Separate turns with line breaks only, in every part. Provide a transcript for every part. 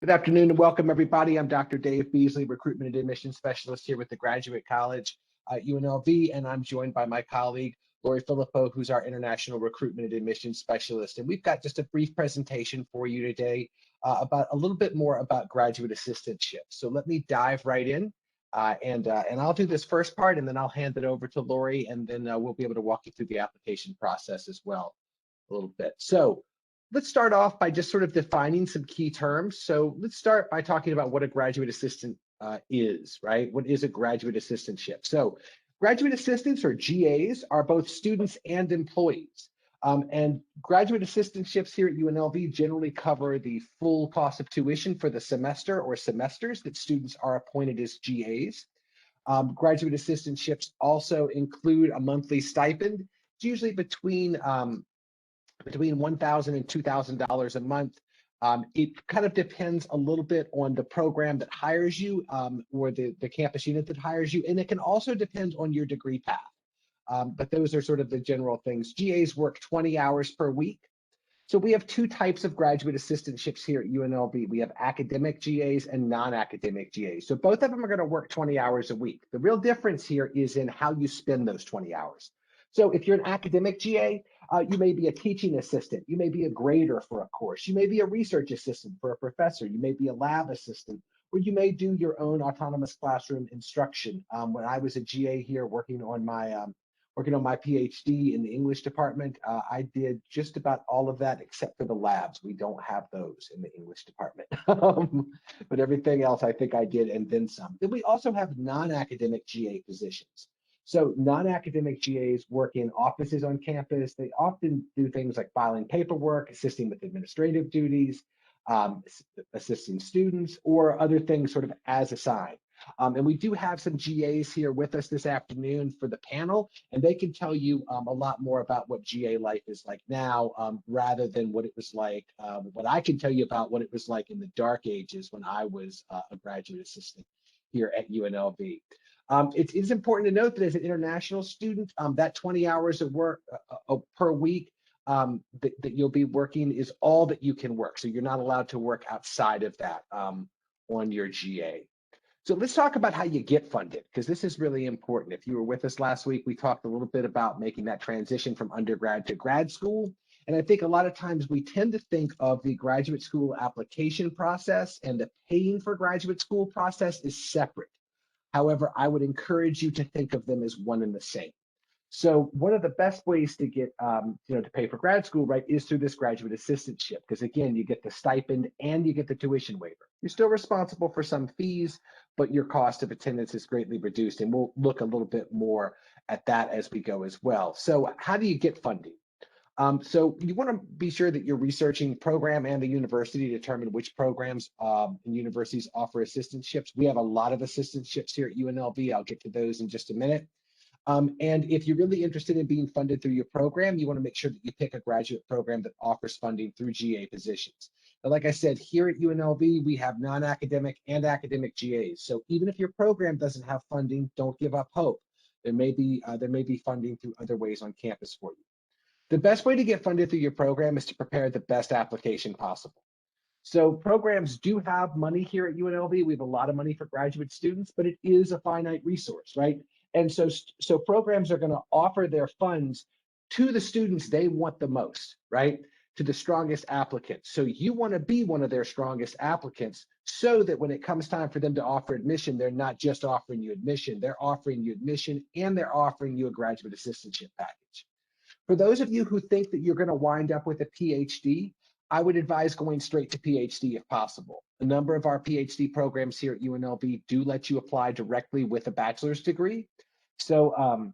Good afternoon and welcome everybody. I'm Dr. Dave Beasley, Recruitment and Admissions Specialist here with the Graduate College at UNLV, and I'm joined by my colleague, Lori Filippo, who's our International Recruitment and Admissions Specialist. And we've got just a brief presentation for you today about a little bit more about graduate assistantships. So let me dive right in, and I'll do this first part, and then I'll hand it over to Lori, and then we'll be able to walk you through the application process as well a little bit. So let's start off by just sort of defining some key terms. So let's start by talking about what a graduate assistant is, right? What is a graduate assistantship? So graduate assistants, or GAs, are both students and employees. And graduate assistantships here at UNLV generally cover the full cost of tuition for the semester or semesters that students are appointed as GAs. Graduate assistantships also include a monthly stipend. It's usually between $1,000 and $2,000 a month. It kind of depends a little bit on the program that hires you or the campus unit that hires you, and it can also depend on your degree path. But those are sort of the general things. GAs work 20 hours per week. So we have two types of graduate assistantships here at UNLV. We have academic GAs and non-academic GAs. So both of them are going to work 20 hours a week. The real difference here is in how you spend those 20 hours. So if you're an academic GA, you may be a teaching assistant. You may be a grader for a course. You may be a research assistant for a professor. You may be a lab assistant, or you may do your own autonomous classroom instruction. When I was a GA here working on my PhD in the English department, I did just about all of that except for the labs. We don't have those in the English department. But everything else I think I did, and then some. Then we also have non-academic GA positions. So non-academic GAs work in offices on campus. They often do things like filing paperwork, assisting with administrative duties, assisting students, or other things sort of as assigned. And we do have some GAs here with us this afternoon for the panel, and they can tell you a lot more about what GA life is like now, rather than what it was like, what I can tell you about what it was like in the dark ages when I was a graduate assistant here at UNLV. It is important to note that as an international student, that 20 hours of work per week that you'll be working is all that you can work. So you're not allowed to work outside of that on your GA. So let's talk about how you get funded, because this is really important. If you were with us last week, we talked a little bit about making that transition from undergrad to grad school. And I think a lot of times we tend to think of the graduate school application process and the paying for graduate school process is separate. However, I would encourage you to think of them as one and the same. So one of the best ways to get, to pay for grad school, right, is through this graduate assistantship, because again, you get the stipend and you get the tuition waiver. You're still responsible for some fees, but your cost of attendance is greatly reduced, and we'll look a little bit more at that as we go as well. So how do you get funding? So you want to be sure that you're researching program and the university to determine which programs and universities offer assistantships. We have a lot of assistantships here at UNLV. I'll get to those in just a minute. And if you're really interested in being funded through your program, you want to make sure that you pick a graduate program that offers funding through GA positions. But like I said, here at UNLV, we have non-academic and academic GAs. So even if your program doesn't have funding, don't give up hope. There may be funding through other ways on campus for you. The best way to get funded through your program is to prepare the best application possible. So programs do have money here at UNLV. We have a lot of money for graduate students, but it is a finite resource, right? And so programs are going to offer their funds to the students they want the most, right? To the strongest applicants. So you want to be one of their strongest applicants so that when it comes time for them to offer admission, they're not just offering you admission, they're offering you admission and they're offering you a graduate assistantship package. For those of you who think that you're going to wind up with a PhD, I would advise going straight to PhD if possible. A number of our PhD programs here at UNLV do let you apply directly with a bachelor's degree. So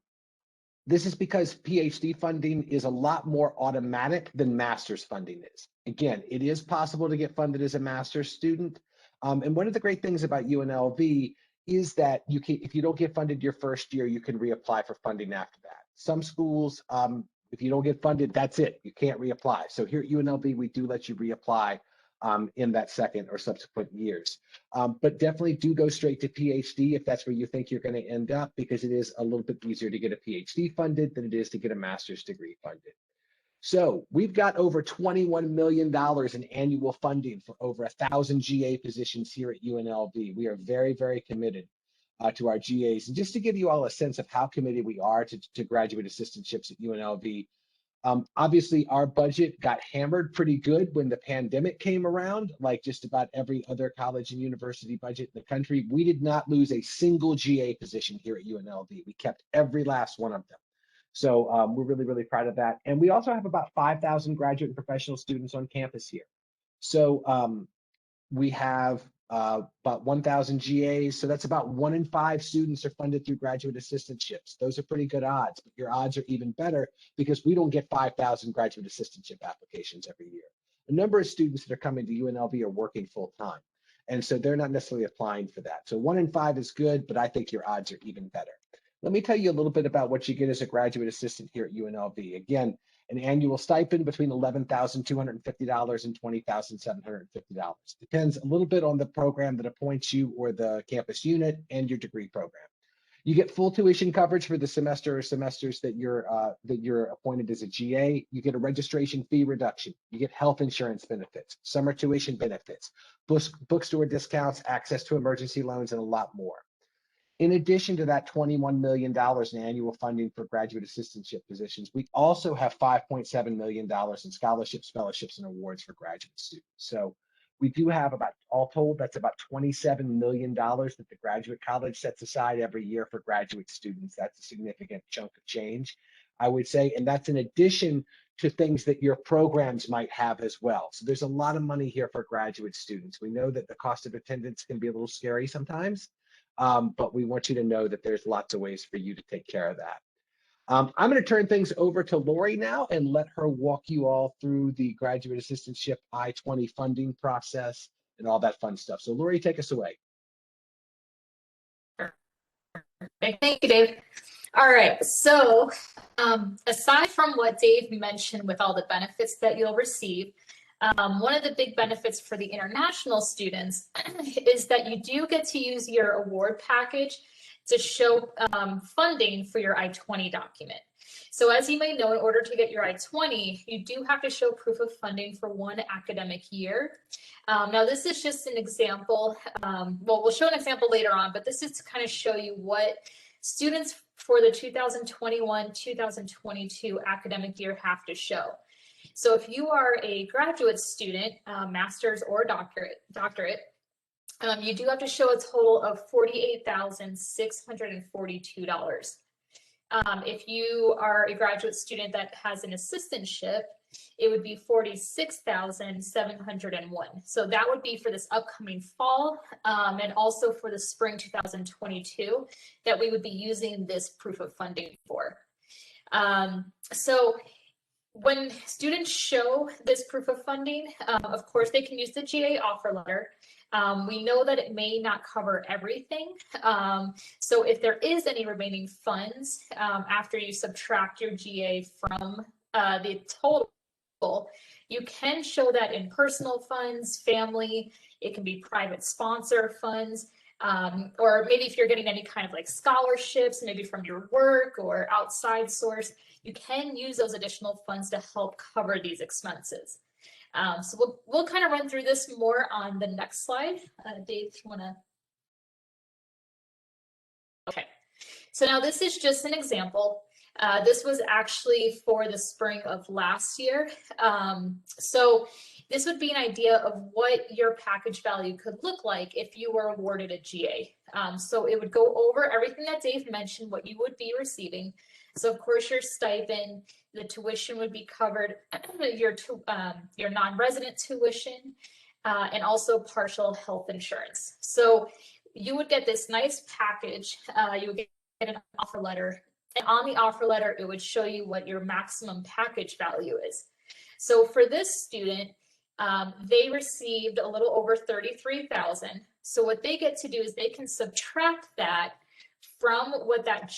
this is because PhD funding is a lot more automatic than master's funding is. Again, it is possible to get funded as a master's student. And one of the great things about UNLV is that if you don't get funded your first year, you can reapply for funding after that. Some schools, if you don't get funded, that's it. You can't reapply. So here at UNLV, we do let you reapply in that second or subsequent years. But definitely do go straight to PhD if that's where you think you're going to end up, because it is a little bit easier to get a PhD funded than it is to get a master's degree funded. So we've got over $21 million in annual funding for over 1,000 GA positions here at UNLV. We are very, very committed to our GAs. And just to give you all a sense of how committed we are to graduate assistantships at UNLV, obviously our budget got hammered pretty good when the pandemic came around, like just about every other college and university budget in the country. We did not lose a single GA position here at UNLV. We kept every last one of them. So we're really, really proud of that. And we also have about 5,000 graduate and professional students on campus here. So we have about 1,000 GAs. So that's about 1 in 5 students are funded through graduate assistantships. Those are pretty good odds, but your odds are even better because we don't get 5,000 graduate assistantship applications every year. A number of students that are coming to UNLV are working full time. And so they're not necessarily applying for that. So 1 in 5 is good, but I think your odds are even better. Let me tell you a little bit about what you get as a graduate assistant here at UNLV. Again, an annual stipend between $11,250 and $20,750. Depends a little bit on the program that appoints you or the campus unit and your degree program. You get full tuition coverage for the semester or semesters that you're appointed as a GA. You get a registration fee reduction. You get health insurance benefits, summer tuition benefits, bookstore discounts, access to emergency loans, and a lot more. In addition to that $21 million in annual funding for graduate assistantship positions, we also have $5.7 million in scholarships, fellowships, and awards for graduate students. So we do have about, all told, that's about $27 million that the graduate college sets aside every year for graduate students. That's a significant chunk of change, I would say. And that's in addition to things that your programs might have as well. So there's a lot of money here for graduate students. We know that the cost of attendance can be a little scary sometimes. But we want you to know that there's lots of ways for you to take care of that. I'm going to turn things over to Lori now and let her walk you all through the graduate assistantship I-20 funding process and all that fun stuff. So Lori, take us away.
Thank you, Dave. All right, so aside from what Dave mentioned with all the benefits that you'll receive, one of the big benefits for the international students is that you do get to use your award package to show funding for your I-20 document. So as you may know, in order to get your I-20, you do have to show proof of funding for 1 academic year. Now this is just an example. Well, we'll show an example later on, but this is to kind of show you what students for the 2021-2022 academic year have to show. So if you are a graduate student, master's or doctorate, you do have to show a total of $48,642. If you are a graduate student that has an assistantship, it would be $46,701. So that would be for this upcoming fall and also for the spring 2022 that we would be using this proof of funding for. So when students show this proof of funding, of course, they can use the GA offer letter. We know that it may not cover everything. So if there is any remaining funds after you subtract your GA from the total, you can show that in personal funds, family, it can be private sponsor funds, or maybe if you're getting any kind of like scholarships, maybe from your work or outside source, you can use those additional funds to help cover these expenses. So we'll kind of run through this more on the next slide. Dave, if you want to. Okay, so now this is just an example. This was actually for the spring of last year. So this would be an idea of what your package value could look like if you were awarded a GA. So it would go over everything that Dave mentioned, what you would be receiving. So of course your stipend, the tuition would be covered, your non-resident tuition, and also partial health insurance. So you would get this nice package. You would get an offer letter, and on the offer letter, it would show you what your maximum package value is. So for this student, they received a little over $33,000. So what they get to do is they can subtract that from what that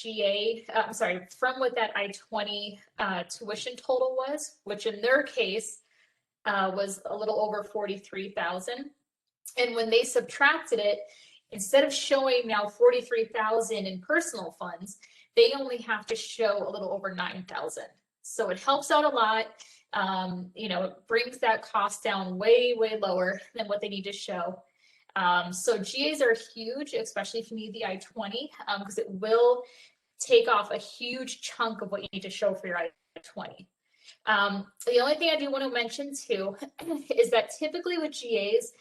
from what that I-20 tuition total was, which in their case was a little over $43,000. And when they subtracted it, instead of showing now $43,000 in personal funds, they only have to show a little over $9,000. So it helps out a lot. It brings that cost down way, way lower than what they need to show. So GAs are huge, especially if you need the I-20, because it will take off a huge chunk of what you need to show for your I-20. The only thing I do want to mention too is that typically with GAs,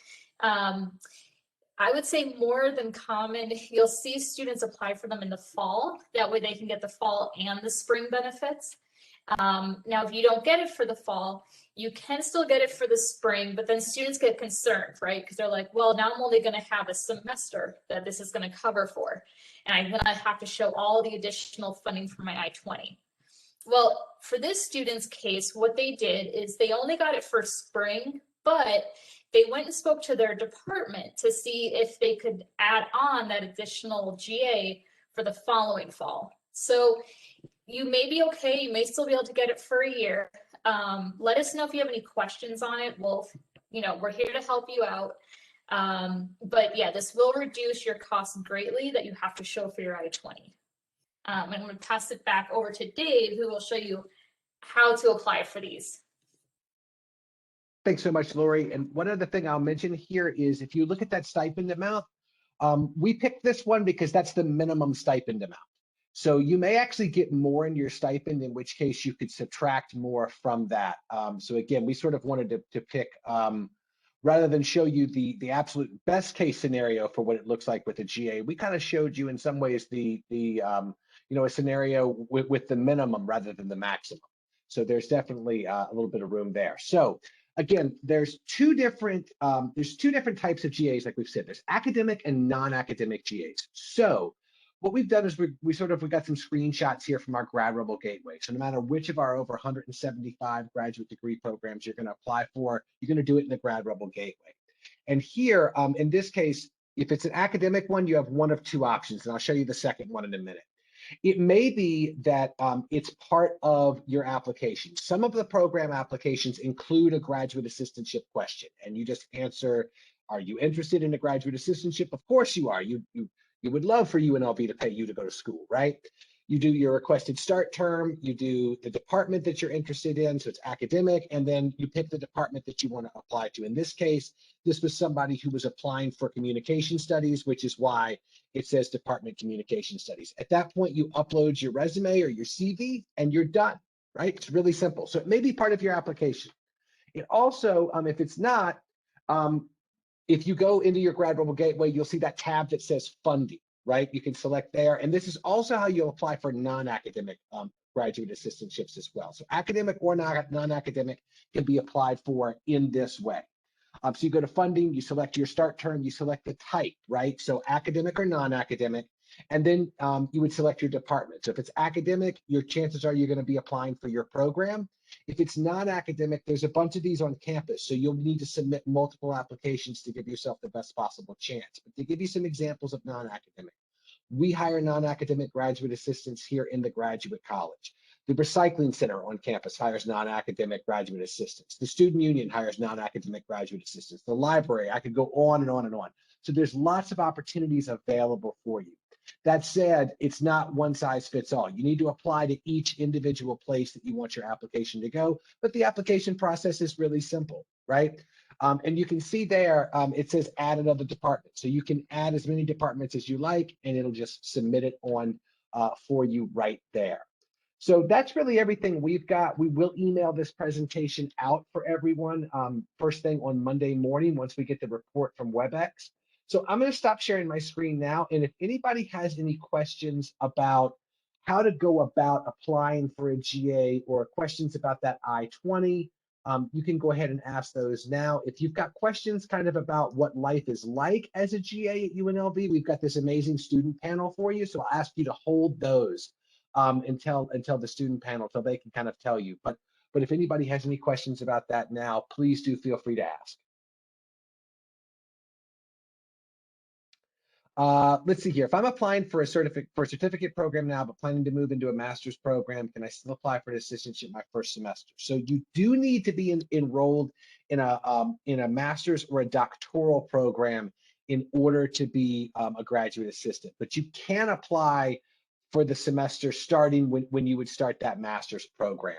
I would say more than common, you'll see students apply for them in the fall. That way they can get the fall and the spring benefits. Now, if you don't get it for the fall, you can still get it for the spring, but then students get concerned, right? Because they're like, well, now I'm only going to have a semester that this is going to cover for, and I'm going to have to show all the additional funding for my I-20. Well, for this student's case, what they did is they only got it for spring, but they went and spoke to their department to see if they could add on that additional GA for the following fall. So you may be okay, you may still be able to get it for a year. Let us know if you have any questions on it. We're here to help you out. But yeah, this will reduce your costs greatly that you have to show for your I-20. I'm going to pass it back over to Dave, who will show you how to apply for these.
Thanks so much, Lori. And one other thing I'll mention here is if you look at that stipend amount, we picked this one because that's the minimum stipend amount. So you may actually get more in your stipend, in which case you could subtract more from that. So again, we sort of wanted to pick, rather than show you the absolute best case scenario for what it looks like with a GA, we kind of showed you in some ways a scenario with the minimum rather than the maximum. So there's definitely a little bit of room there. So again, there's two different types of GAs, like we've said. There's academic and non-academic GAs. So what we've done is we got some screenshots here from our Grad Rebel Gateway. So no matter which of our over 175 graduate degree programs you're going to apply for, you're going to do it in the Grad Rebel Gateway. And here, in this case, if it's an academic one, you have one of two options, and I'll show you the second one in a minute. It may be that it's part of your application. Some of the program applications include a graduate assistantship question, and you just answer, are you interested in a graduate assistantship? Of course you are. You would love for UNLV to pay you to go to school, right? You do your requested start term, you do the department that you're interested in, so it's academic, and then you pick the department that you want to apply to. In this case, this was somebody who was applying for communication studies, which is why it says Department Communication Studies. At that point, you upload your resume or your CV, and you're done, right? It's really simple. So it may be part of your application. It also, if it's not, if you go into your Grad Rebel Gateway, you'll see that tab that says funding, right? You can select there. And this is also how you'll apply for non-academic graduate assistantships as well. So academic or non-academic can be applied for in this way. So you go to funding, you select your start term, you select the type, right? So academic or non-academic, and then you would select your department. So if it's academic, your chances are you're going to be applying for your program. If it's non-academic, there's a bunch of these on campus, so you'll need to submit multiple applications to give yourself the best possible chance. But to give you some examples of non-academic, we hire non-academic graduate assistants here in the graduate college. The recycling center on campus hires non-academic graduate assistants. The student union hires non-academic graduate assistants. The library, I could go on and on and on. So there's lots of opportunities available for you. That said, it's not one size fits all. You need to apply to each individual place that you want your application to go, but the application process is really simple, right? And you can see there, it says add another department. So you can add as many departments as you like, and it'll just submit it on for you right there. So that's really everything we've got. We will email this presentation out for everyone first thing on Monday morning once we get the report from WebEx. So I'm going to stop sharing my screen now. And if anybody has any questions about how to go about applying for a GA or questions about that I-20, you can go ahead and ask those now. If you've got questions kind of about what life is like as a GA at UNLV, we've got this amazing student panel for you. So I'll ask you to hold those until the student panel, so they can kind of tell you. But if anybody has any questions about that now, please do feel free to ask. Let's see here. If I'm applying for a certificate program now, but planning to move into a master's program, can I still apply for an assistantship my first semester? So you do need to be enrolled in a master's or a doctoral program in order to be a graduate assistant. But you can apply for the semester starting when you would start that master's program.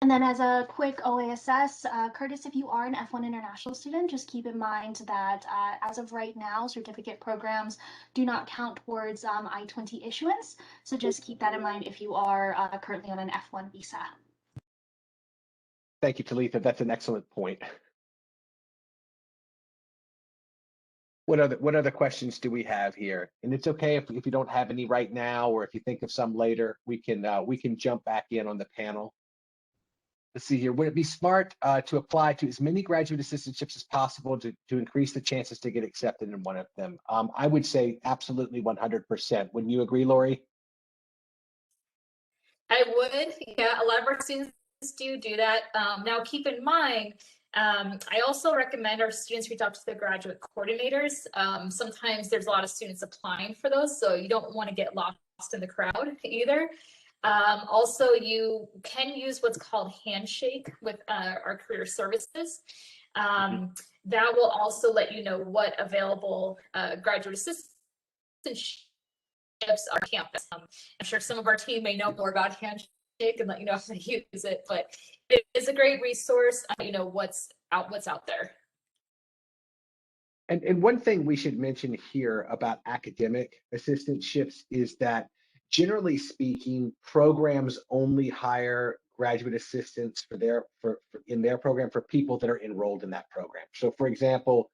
And then as a quick OASS, Curtis, if you are an F1 international student, just keep in mind that as of right now, certificate programs do not count towards I-20 issuance. So just keep that in mind if you are currently on an F1 visa.
Thank you, Talitha. That's an excellent point. What other questions do we have here? And it's okay if you don't have any right now, or if you think of some later, we can jump back in on the panel. Let's see here. Would it be smart to apply to as many graduate assistantships as possible to increase the chances to get accepted in one of them? I would say absolutely 100%. Wouldn't you agree, Lori?
I would. Yeah, a lot of our students do that. Now, keep in mind, I also recommend our students reach out to the graduate coordinators. Sometimes there's a lot of students applying for those, so you don't want to get lost in the crowd either. Also, you can use what's called Handshake with our career services. That will also let you know what available graduate assistantships are on campus. I'm sure some of our team may know more about Handshake and let you know how to use it, but it is a great resource. You know what's out there.
And one thing we should mention here about academic assistantships is that, generally speaking, programs only hire graduate assistants in their program for people that are enrolled in that program. So, for example,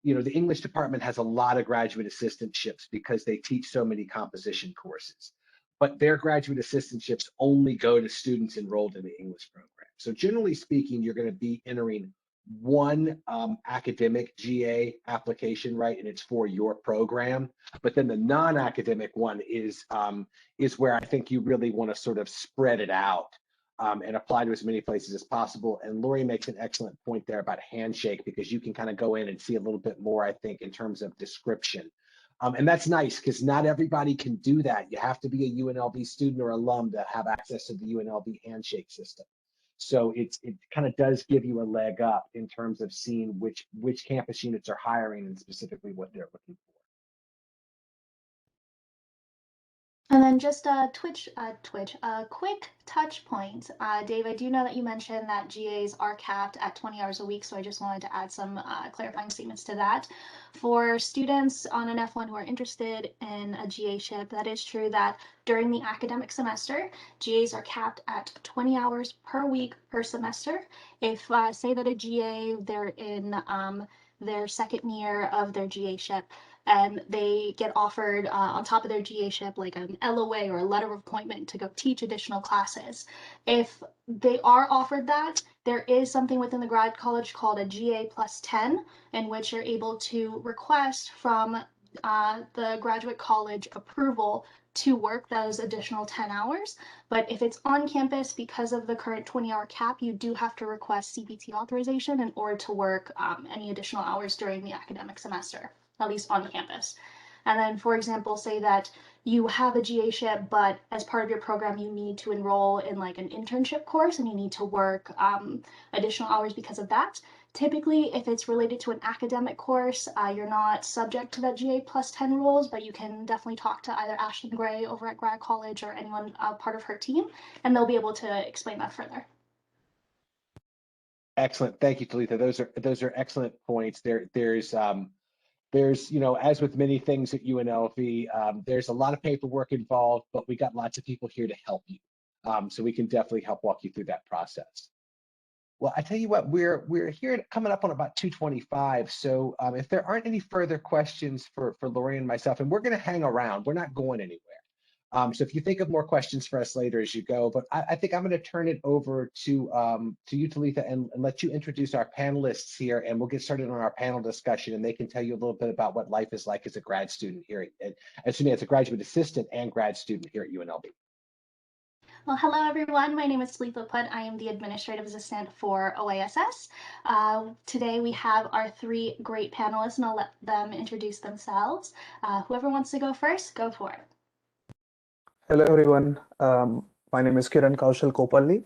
the English department has a lot of graduate assistantships because they teach so many composition courses, but their graduate assistantships only go to students enrolled in the English program. So, generally speaking, you're going to be entering one academic GA application, right? And it's for your program. But then the non-academic one is where I think you really want to sort of spread it out and apply to as many places as possible. And Lori makes an excellent point there about Handshake, because you can kind of go in and see a little bit more, I think, in terms of description. And that's nice because not everybody can do that. You have to be a UNLV student or alum to have access to the UNLV Handshake system. So it kind of does give you a leg up in terms of seeing which campus units are hiring and specifically what they're looking for.
And then just a quick touch point. Dave, I do know that you mentioned that GAs are capped at 20 hours a week, so I just wanted to add some clarifying statements to that. For students on an F1 who are interested in a GA-ship, that is true that during the academic semester, GAs are capped at 20 hours per week per semester. If, say that a GA, they're in their second year of their GA-ship, and they get offered on top of their GA-ship like an LOA or a letter of appointment to go teach additional classes. If they are offered that, there is something within the grad college called a GA plus 10, in which you're able to request from the graduate college approval to work those additional 10 hours. But if it's on campus, because of the current 20-hour cap, you do have to request CPT authorization in order to work any additional hours during the academic semester, at least on campus. And then, for example, say that you have a GA-ship, but as part of your program, you need to enroll in like an internship course and you need to work additional hours because of that. Typically, if it's related to an academic course, you're not subject to that GA plus 10 rules, but you can definitely talk to either Ashlyn Gray over at Grad College or anyone part of her team, and they'll be able to explain that further.
Excellent. Thank you, Talitha. Those are excellent points. There's as with many things at UNLV, there's a lot of paperwork involved, but we got lots of people here to help you. So we can definitely help walk you through that process. Well, I tell you what, we're here coming up on about 2:25. So if there aren't any further questions for Lori and myself, and we're going to hang around, we're not going anywhere. So if you think of more questions for us later as you go, but I think I'm going to turn it over to you, Talitha, and let you introduce our panelists here, and we'll get started on our panel discussion, and they can tell you a little bit about what life is like as a grad student here, as a graduate assistant and grad student here at UNLV.
Well, hello everyone. My name is Talitha Putt. I am the administrative assistant for OISS. Today we have our three great panelists, and I'll let them introduce themselves. Whoever wants to go first, go for it.
Hello everyone. My name is Kiran Kaushal Kopalli.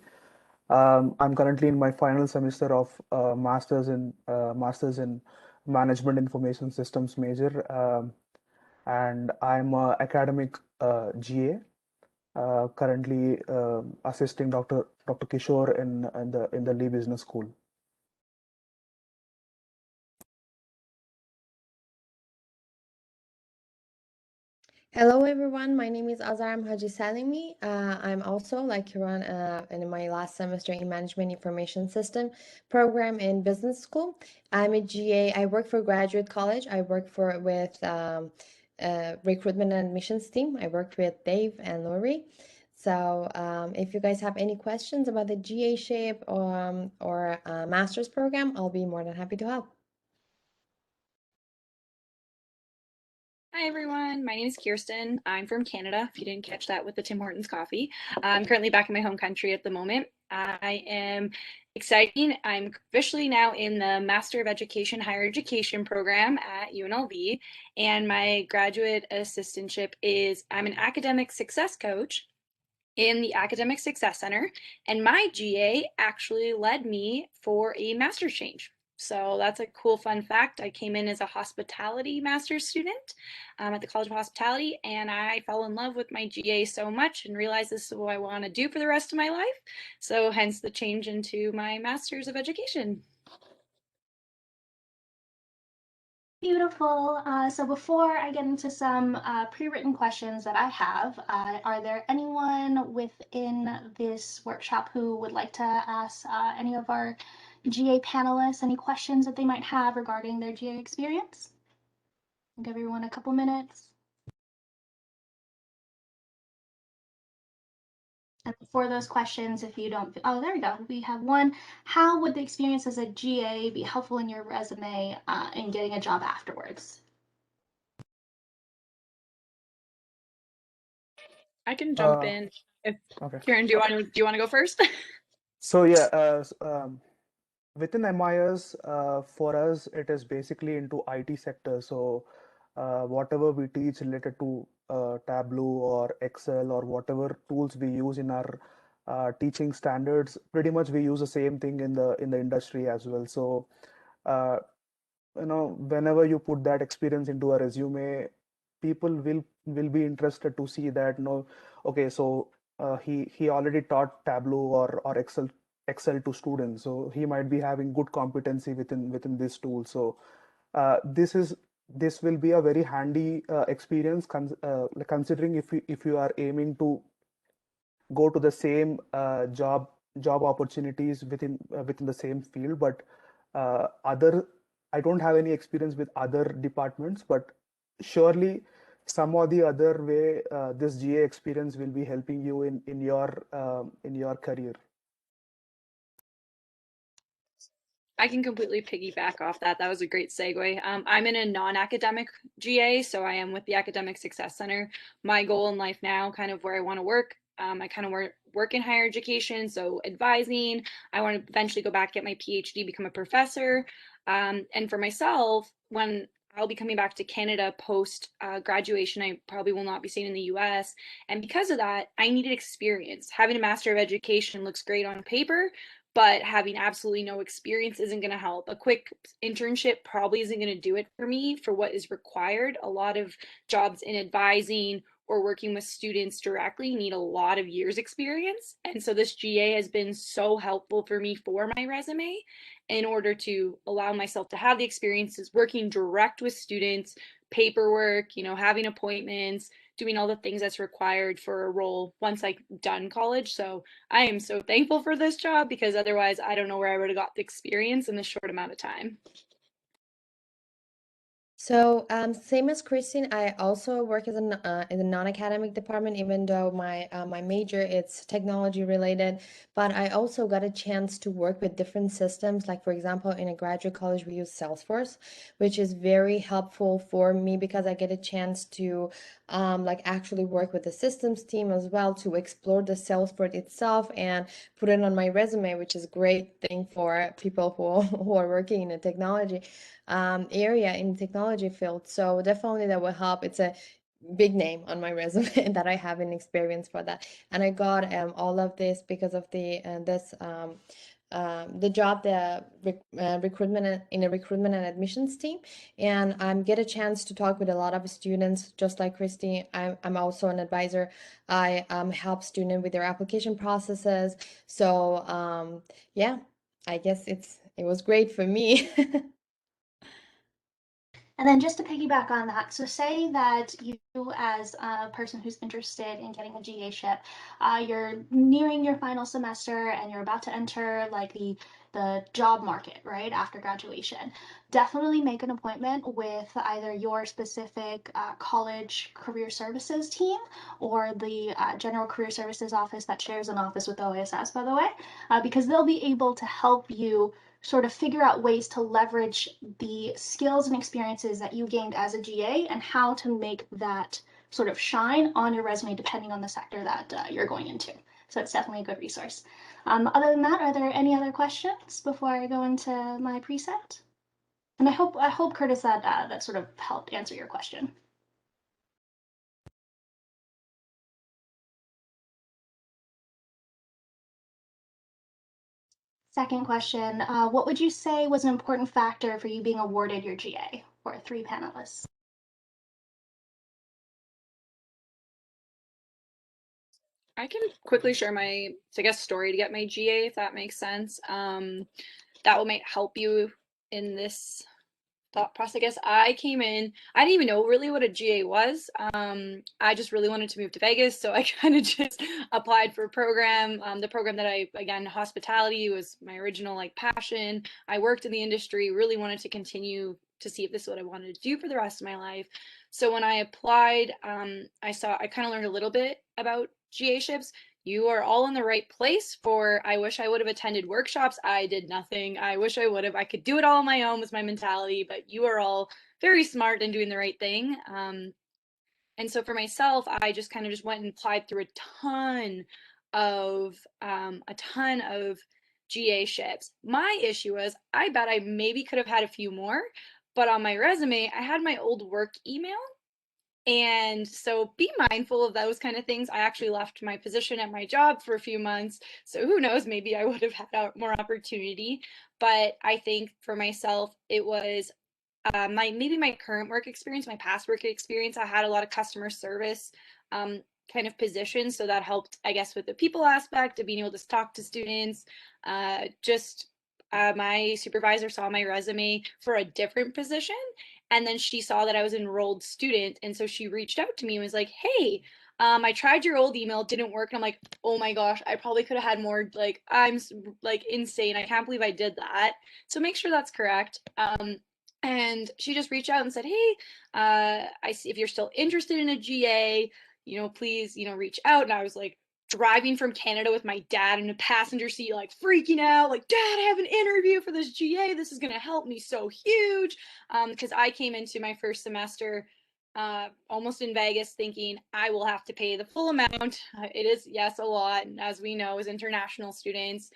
I'm currently in my final semester of Masters in Management Information Systems major, and I'm an academic GA. Currently assisting Dr. Dr. Kishore in the Lee Business School.
Hello everyone, my name is Azaram Haji Salimi. I'm also, like Kiran, in my last semester in Management Information System program in business school. I'm a GA. I work for Graduate College. I work with recruitment and admissions team. I worked with Dave and Lori. So if you guys have any questions about the GA shape or master's program, I'll be more than happy to help.
Hi everyone, my name is Kirsten. I'm from Canada, if you didn't catch that with the Tim Hortons coffee. I'm currently back in my home country at the moment. I am exciting. I'm officially now in the Master of Education Higher Education program at UNLV, and my graduate assistantship is I'm an academic success coach in the Academic Success Center, and my GA actually led me for a master's change. So that's a cool fun fact. I came in as a hospitality master's student at the College of Hospitality, and I fell in love with my GA so much and realized this is what I want to do for the rest of my life. So hence the change into my Master's of Education.
Beautiful. So before I get into some pre-written questions that I have, are there anyone within this workshop who would like to ask any of our GA panelists any questions that they might have regarding their GA experience? I'll give everyone a couple minutes. And for those questions, if you don't, oh, there we go. We have one. How would the experience as a GA be helpful in your resume in getting a job afterwards?
I can jump in. If
Okay.
Karen, do you want to go first?
So yeah, within MIS, for us, it is basically into IT sector. So whatever we teach related to Tableau or Excel or whatever tools we use in our teaching standards, pretty much we use the same thing in the industry as well. So whenever you put that experience into a resume, people will be interested to see that okay, so he already taught Tableau or Excel to students, so he might be having good competency within this tool. So this will be a very handy experience considering if you are aiming to go to the same job opportunities within the same field, but other I don't have any experience with other departments, but surely some or the other way this GA experience will be helping you in your career.
I can completely piggyback off that. That was a great segue. I'm in a non-academic GA, so I am with the Academic Success Center. My goal in life now, kind of where I want to work, I kind of work in higher education, so advising. I want to eventually go back, get my PhD, become a professor. And for myself, when I'll be coming back to Canada post graduation, I probably will not be staying in the US. And because of that, I needed experience. Having a Master of Education looks great on paper, but having absolutely no experience isn't going to help. A quick internship probably isn't going to do it for me for what is required. A lot of jobs in advising or working with students directly need a lot of years experience. And so this GA has been so helpful for me for my resume in order to allow myself to have the experiences working direct with students, paperwork, having appointments, doing all the things that's required for a role once I've done college. So I am so thankful for this job, because otherwise I don't know where I would have got the experience in this short amount of time.
So same as Christine, I also work as in the non-academic department, even though my major it's technology related. But I also got a chance to work with different systems. Like for example, in a graduate college, we use Salesforce, which is very helpful for me because I get a chance to like actually work with the systems team as well to explore the Salesforce itself and put it on my resume, which is a great thing for people who are working in the technology area in the technology field. So definitely that will help. It's a big name on my resume that I have an experience for that. And I got all of this because of the the job, the recruitment in a recruitment and admissions team, and get a chance to talk with a lot of students, just like Christy. I'm also an advisor. I help students with their application processes. So yeah, I guess it was great for me.
And then just to piggyback on that, so say that you, as a person who's interested in getting a GA ship, you're nearing your final semester and you're about to enter like the job market, right, after graduation. Definitely make an appointment with either your specific college career services team or the general career services office that shares an office with OISS, by the way, because they'll be able to help you sort of figure out ways to leverage the skills and experiences that you gained as a GA and how to make that sort of shine on your resume depending on the sector that you're going into. So it's definitely a good resource. Other than that, are there any other questions before I go into my preset? And I hope Curtis, that sort of helped answer your question. Second question, what would you say was an important factor for you being awarded your GA for 3 panelists?
I can quickly share my, I guess, story to get my GA, if that makes sense. That will help you in this thought process. I guess I came in, I didn't even know really what a GA was. I just really wanted to move to Vegas, so I kind of just applied for a program. The program that again, hospitality was my original like passion. I worked in the industry, really wanted to continue to see if this is what I wanted to do for the rest of my life. So when I applied, I kind of learned a little bit about GA ships. You are all in the right place for, I wish I would have attended workshops. I did nothing. I wish I would have. I could do it all on my own was my mentality, but you are all very smart and doing the right thing. And so for myself, I just kind of just went and applied through a ton of GA ships. My issue was, I bet I maybe could have had a few more, but on my resume, I had my old work email. And so be mindful of those kind of things. I actually left my position at my job for a few months. So who knows, maybe I would have had more opportunity. But I think for myself, it was maybe my current work experience, my past work experience. I had a lot of customer service kind of positions. So that helped, I guess, with the people aspect of being able to talk to students. My supervisor saw my resume for a different position, and then she saw that I was an enrolled student, and so she reached out to me and was like, hey, I tried your old email, it didn't work. And I'm like, oh my gosh, I probably could have had more. Like, I'm like insane. I can't believe I did that. So make sure that's correct. And she just reached out and said, hey, I see if you're still interested in a GA, please, reach out. And I was like, driving from Canada with my dad in a passenger seat, like freaking out, like, Dad, I have an interview for this GA. This is going to help me so huge. Because I came into my first semester almost in Vegas thinking I will have to pay the full amount. It is, yes, a lot. And as we know, as international students,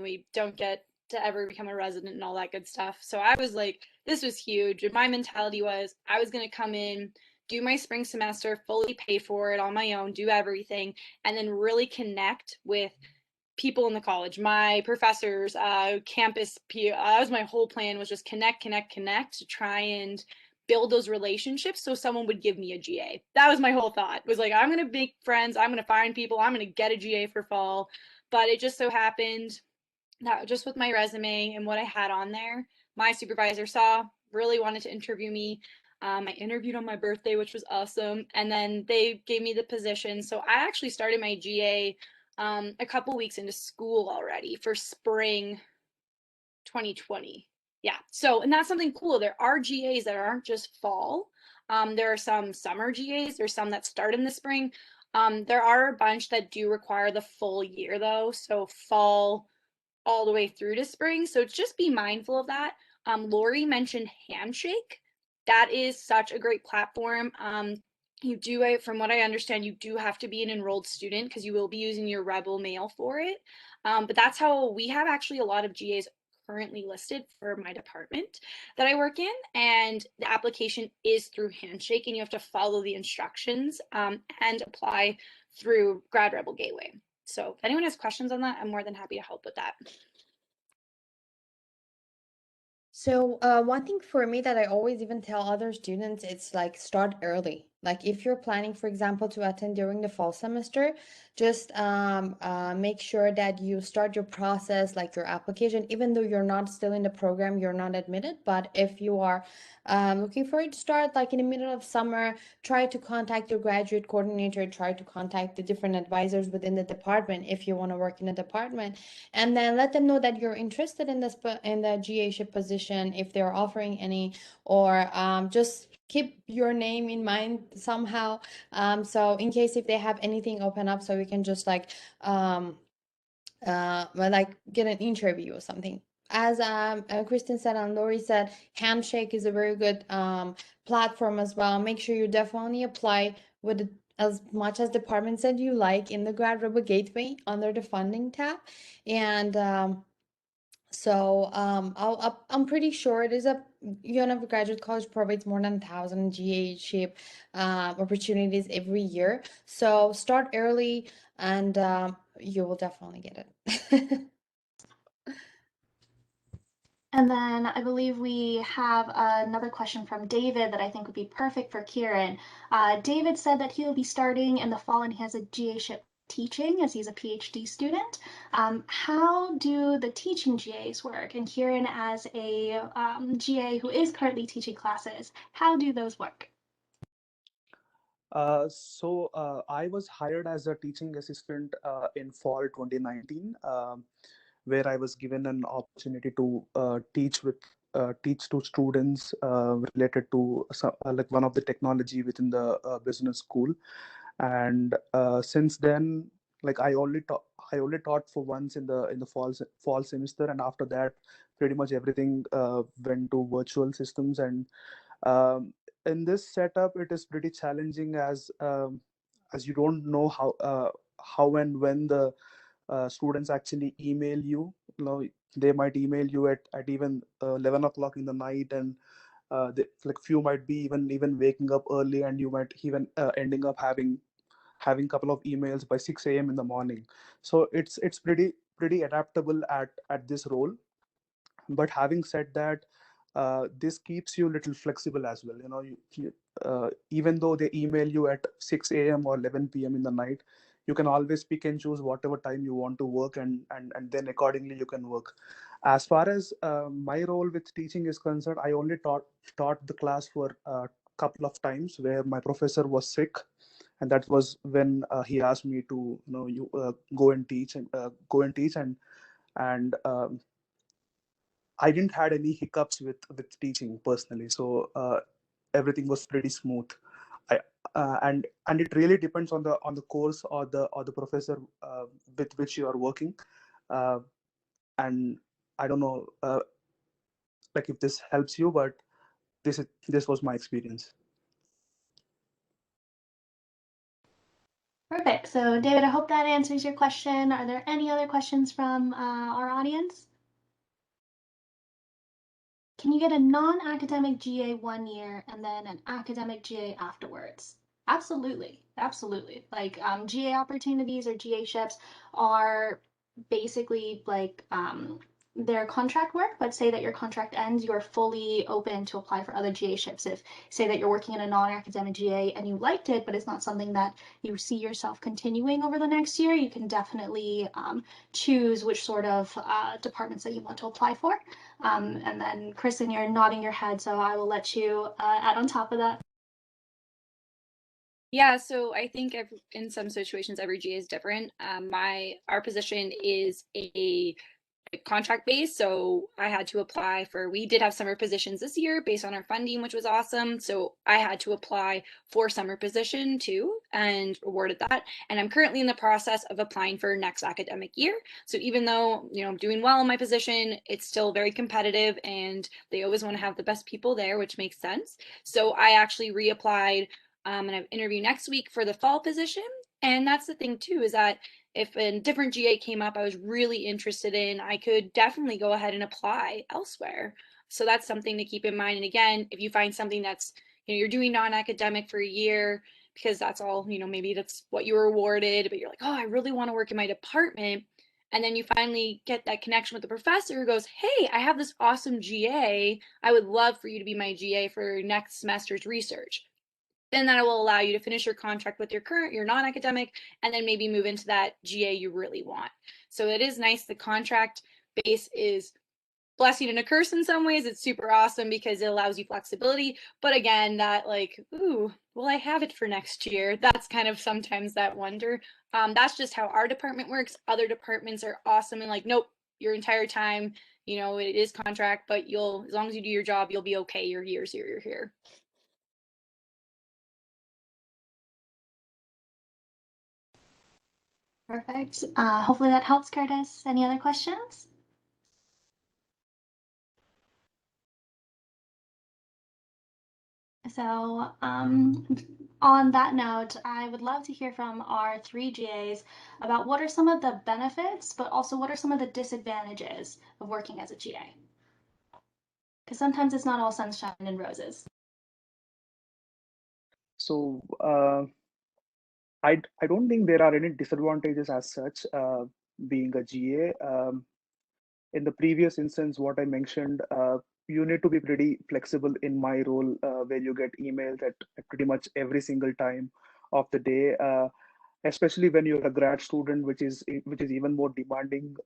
we don't get to ever become a resident and all that good stuff. So I was like, this was huge. And my mentality was I was going to come in, do my spring semester, fully pay for it on my own, do everything, and then really connect with people in the college, my professors, campus. That was my whole plan, was just connect to try and build those relationships so someone would give me a GA. That was my whole thought, was like, I'm going to make friends, I'm going to find people, I'm going to get a GA for fall. But it just so happened that just with my resume and what I had on there, my supervisor saw, really wanted to interview me. I interviewed on my birthday, which was awesome. And then they gave me the position. So I actually started my GA a couple weeks into school already for spring 2020. Yeah. So, and that's something cool. There are GAs that aren't just fall. There are some summer GAs. There's some that start in the spring. There are a bunch that do require the full year though. So fall all the way through to spring. So just be mindful of that. Lori mentioned Handshake. That is such a great platform. You do, from what I understand, you do have to be an enrolled student because you will be using your Rebel mail for it. But that's how we have actually a lot of GAs currently listed for my department that I work in. And the application is through Handshake, and you have to follow the instructions and apply through Grad Rebel Gateway. So if anyone has questions on that, I'm more than happy to help with that.
So one thing for me that I always even tell other students, it's like start early. Like if you're planning, for example, to attend during the fall semester, just make sure that you start your process, like your application, even though you're not still in the program, you're not admitted. But if you are looking for it to start like in the middle of summer, try to contact your graduate coordinator, try to contact the different advisors within the department if you want to work in a department, and then let them know that you're interested in this in the GA ship position if they're offering any, or just keep your name in mind somehow, so in case if they have anything open up, so we can just like well, like get an interview or something. As Kristen said and Lori said, Handshake is a very good platform as well. Make sure you definitely apply with as much as departments that you like in the Grad Rebel Gateway under the funding tab. And so I'm pretty sure it is a UNLV Graduate College provides more than 1,000 GA ship opportunities every year. So start early and you will definitely get it.
And then I believe we have another question from David that I think would be perfect for Kieran. David said that he will be starting in the fall and he has a GA ship teaching as he's a PhD student. How do the teaching GAs work? And Kieran, as a GA who is currently teaching classes, how do those work?
I was hired as a teaching assistant in fall 2019, where I was given an opportunity to teach to students related to like one of the technology within the business school. And since then, like I only taught for once in the fall semester, and after that, pretty much everything went to virtual systems. And um, in this setup, it is pretty challenging as you don't know how and when the students actually email you. You know, they might email you at even 11 o'clock in the night, and like few might be even waking up early, and you might even ending up having a couple of emails by 6 a.m. in the morning. So it's pretty adaptable at this role. But having said that, this keeps you a little flexible as well. You know, even though they email you at 6 a.m. or 11 p.m. in the night, you can always pick and choose whatever time you want to work, and then accordingly you can work. As far as my role with teaching is concerned, I only taught the class for a couple of times where my professor was sick, and that was when he asked me to, you know, you go and teach, and I didn't had any hiccups with teaching personally, so everything was pretty smooth. I, and it really depends on the course or the professor with which you are working, uh, and I don't know like if this helps you, but this was my experience.
Perfect. So David, I hope that answers your question. Are there any other questions from our audience? Can you get a non-academic GA 1 year and then an academic GA afterwards? Absolutely, absolutely. Like GA opportunities or GA ships are basically like their contract work, but say that your contract ends, you're fully open to apply for other GA ships. If say that you're working in a non-academic GA and you liked it, but it's not something that you see yourself continuing over the next year, you can definitely choose which sort of departments that you want to apply for. And then Kristen, you're nodding your head, so I will let you add on top of that.
Yeah, so I think in some situations every GA is different. Our position is a contract based, so I had to apply for, we did have summer positions this year based on our funding, which was awesome. So I had to apply for summer position too and awarded that. And I'm currently in the process of applying for next academic year. So even though, you know, I'm doing well in my position, it's still very competitive and they always want to have the best people there, which makes sense. So I actually reapplied and I have an interview next week for the fall position. And that's the thing too, is that if a different GA came up I was really interested in, I could definitely go ahead and apply elsewhere. So that's something to keep in mind. And again, if you find something that's, you know, you're doing non-academic for a year because that's all, you know, maybe that's what you were awarded, but you're like, oh, I really want to work in my department. And then you finally get that connection with the professor who goes, hey, I have this awesome GA. I would love for you to be my GA for next semester's research. Then that will allow you to finish your contract with your non-academic, and then maybe move into that GA you really want. So it is nice. The contract base is blessing and a curse in some ways. It's super awesome because it allows you flexibility. But again, that like, ooh, will I have it for next year? That's kind of sometimes that wonder. That's just how our department works. Other departments are awesome and like, nope, your entire time, you know, it is contract, but you'll, as long as you do your job, you'll be okay. You're here, so you're here.
Perfect. Hopefully that helps, Curtis. Any other questions? So on that note, I would love to hear from our 3 GAs about what are some of the benefits, but also what are some of the disadvantages of working as a GA? Because sometimes it's not all sunshine and roses.
So I don't think there are any disadvantages as such being a GA. In the previous instance, what I mentioned, you need to be pretty flexible in my role where you get emails at pretty much every single time of the day, especially when you're a grad student, which is even more demanding.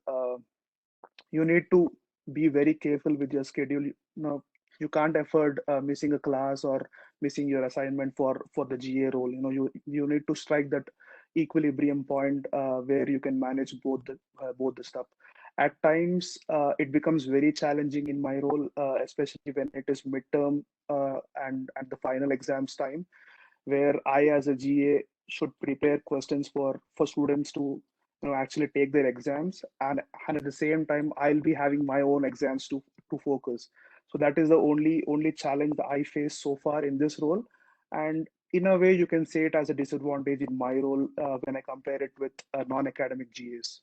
You need to be very careful with your schedule. You can't afford missing a class or missing your assignment for the GA role. You need to strike that equilibrium point where you can manage both the stuff. At times, it becomes very challenging in my role, especially when it is midterm and at the final exams time, where I, as a GA, should prepare questions for students to actually take their exams, and at the same time I'll be having my own exams to focus. So that is the only challenge that I face so far in this role, and in a way you can say it as a disadvantage in my role when I compare it with non-academic GAs.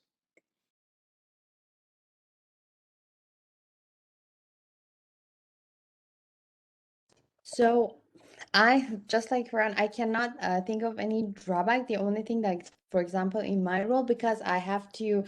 So I just like Ron, I cannot think of any drawback. The only thing that, for example, in my role, because I have to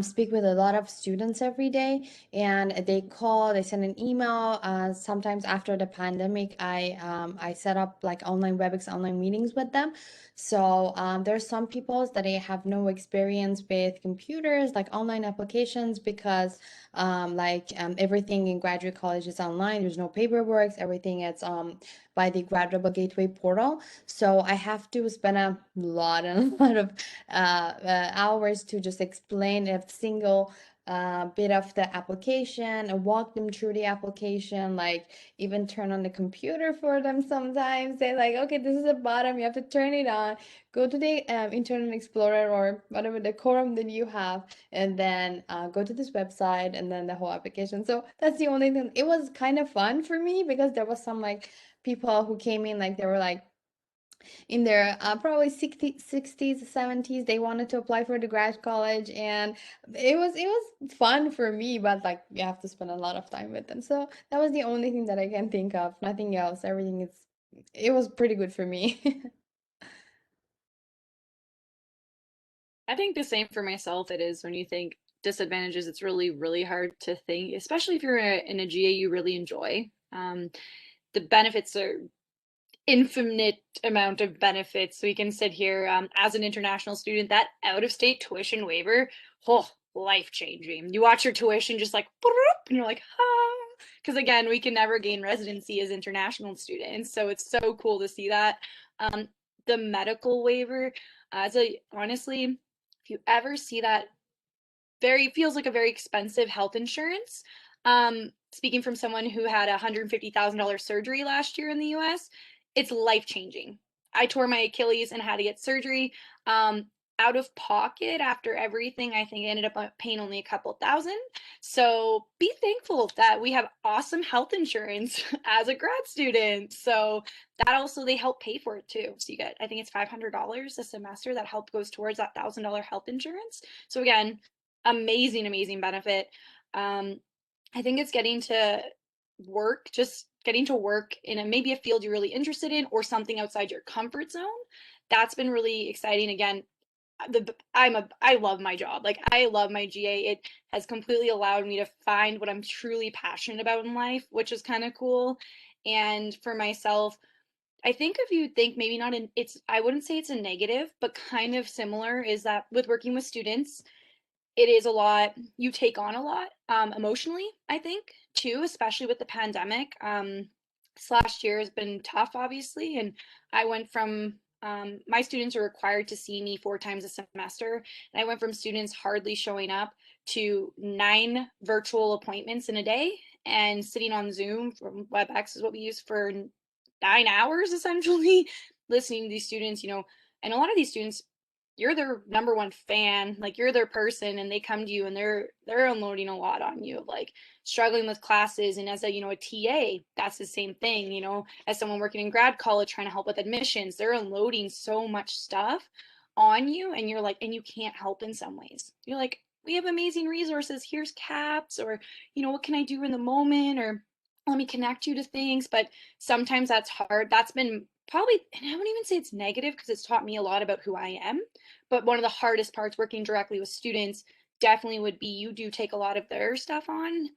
speak with a lot of students every day, and they call, they send an email. Sometimes after the pandemic, I set up like online WebEx online meetings with them. So there's some people that they have no experience with computers, like online applications, because everything in graduate college is online. There's no paperwork. Everything is by the Graduate Gateway portal. So I have to spend a lot and a lot of hours to just explain a single bit of the application and walk them through the application, like even turn on the computer for them sometimes. Say like, okay, this is the bottom, you have to turn it on, go to the Internet Explorer or whatever the Chrome that you have, and then go to this website and then the whole application. So that's the only thing. It was kind of fun for me because there was some like people who came in, like they were like in their probably 60s 70s. They wanted to apply for the grad college, and it was fun for me, but like you have to spend a lot of time with them. So that was the only thing that I can think of. Nothing else. It was pretty good for me.
I think the same for myself. It is when you think disadvantages, it's really, really hard to think, especially if you're in a GA you really enjoy. The benefits are infinite amount of benefits. So we can sit here as an international student, that out-of-state tuition waiver, oh, life-changing. You watch your tuition just like, and you're like, ah. Because again, we can never gain residency as international students. So it's so cool to see that. The medical waiver, honestly, if you ever see that, feels like a very expensive health insurance. Speaking from someone who had a $150,000 surgery last year in the US, it's life-changing. I tore my Achilles and had to get surgery. Out of pocket after everything, I think I ended up paying only a couple thousand. So be thankful that we have awesome health insurance as a grad student. So that also, they help pay for it too. So you get, I think it's $500 a semester that help goes towards that $1,000 health insurance. So again, amazing benefit. I think it's getting to work in maybe a field you're really interested in or something outside your comfort zone. That's been really exciting. Again, I love my job. Like, I love my GA. It has completely allowed me to find what I'm truly passionate about in life, which is kind of cool. And for myself, I think if you think maybe not an it's I wouldn't say it's a negative, but kind of similar is that with working with students, it is a lot, you take on a lot emotionally, I think, too, especially with the pandemic. This last year has been tough, obviously, and I went from my students are required to see me 4 times a semester, and I went from students hardly showing up to 9 virtual appointments in a day and sitting on Zoom from WebEx is what we use for 9 hours essentially, listening to these students, and a lot of these students, you're their number one fan, like you're their person, and they come to you and they're unloading a lot on you, like struggling with classes. And as a TA, that's the same thing, as someone working in grad college trying to help with admissions, they're unloading so much stuff on you, and you're like, and you can't help in some ways. You're like, we have amazing resources, here's caps, or what can I do in the moment, or let me connect you to things. But sometimes that's hard. That's been probably, and I wouldn't even say it's negative because it's taught me a lot about who I am. But one of the hardest parts working directly with students definitely would be you do take a lot of their stuff on.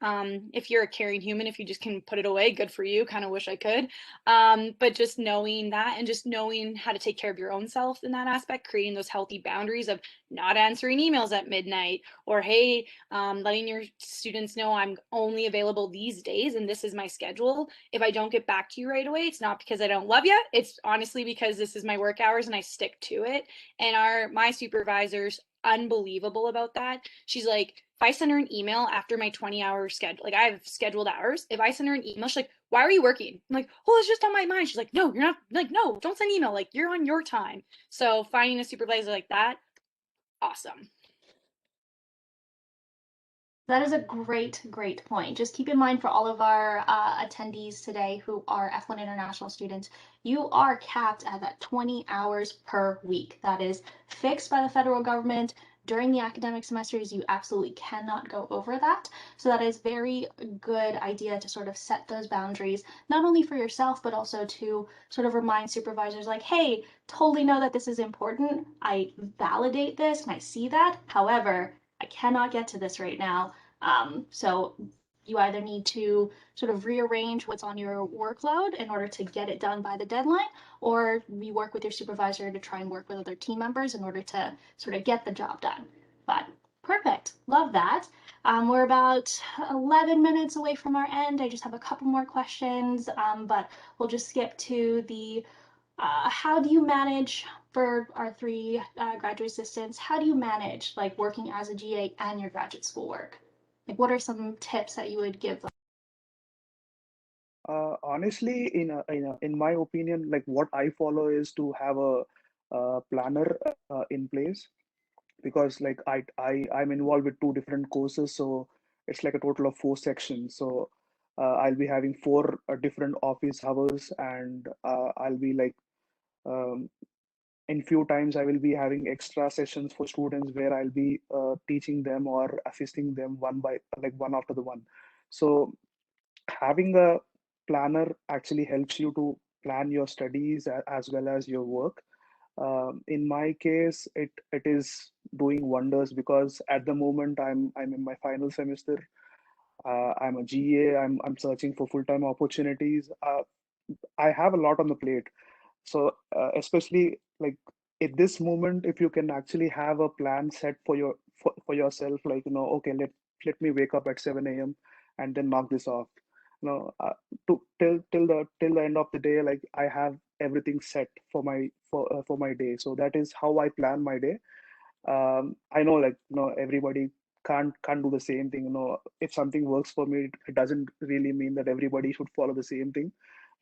If you're a caring human, if you just can put it away, good for you. Kind of wish I could. But just knowing that and just knowing how to take care of your own self in that aspect, creating those healthy boundaries of not answering emails at midnight, or hey, letting your students know I'm only available these days and this is my schedule. If I don't get back to you right away, it's not because I don't love you. It's honestly because this is my work hours and I stick to it. And my supervisor's unbelievable about that. She's like, if I send her an email after my 20-hour schedule, like I have scheduled hours, if I send her an email, she's like, why are you working? I'm like, oh, it's just on my mind. She's like, no, you're not. I'm like, no, don't send email. Like, you're on your time. So finding a supervisor like that, awesome.
That is a great, great point. Just keep in mind for all of our attendees today who are F1 International students, you are capped at that 20 hours per week. That is fixed by the federal government. During the academic semesters, you absolutely cannot go over that. So that is very good idea to sort of set those boundaries, not only for yourself, but also to sort of remind supervisors like, hey, totally know that this is important. I validate this and I see that. However, I cannot get to this right now. So you either need to sort of rearrange what's on your workload in order to get it done by the deadline, or you work with your supervisor to try and work with other team members in order to sort of get the job done. But perfect, love that. We're about 11 minutes away from our end. I just have a couple more questions, but we'll just skip to the how do you manage for our 3 graduate assistants? How do you manage like working as a GA and your graduate school work? Like, what are some tips that you would give them?
Honestly, in my opinion, like what I follow is to have a planner in place, because like I'm involved with 2 different courses, so it's like a total of 4 sections. So I'll be having 4 different office hours, and I'll be like um, in few times I will be having extra sessions for students where I'll be teaching them or assisting them one after the one. So having a planner actually helps you to plan your studies as well as your work. In my case, it is doing wonders, because at the moment I'm in my final semester. I'm a GA. I'm searching for full-time opportunities. I have a lot on the plate. So especially like at this moment, if you can actually have a plan set for yourself, like okay, let me wake up at 7 a.m. and then knock this off. To till the end of the day, like I have everything set for my day. So that is how I plan my day. I know, like everybody can't do the same thing. If something works for me, it doesn't really mean that everybody should follow the same thing.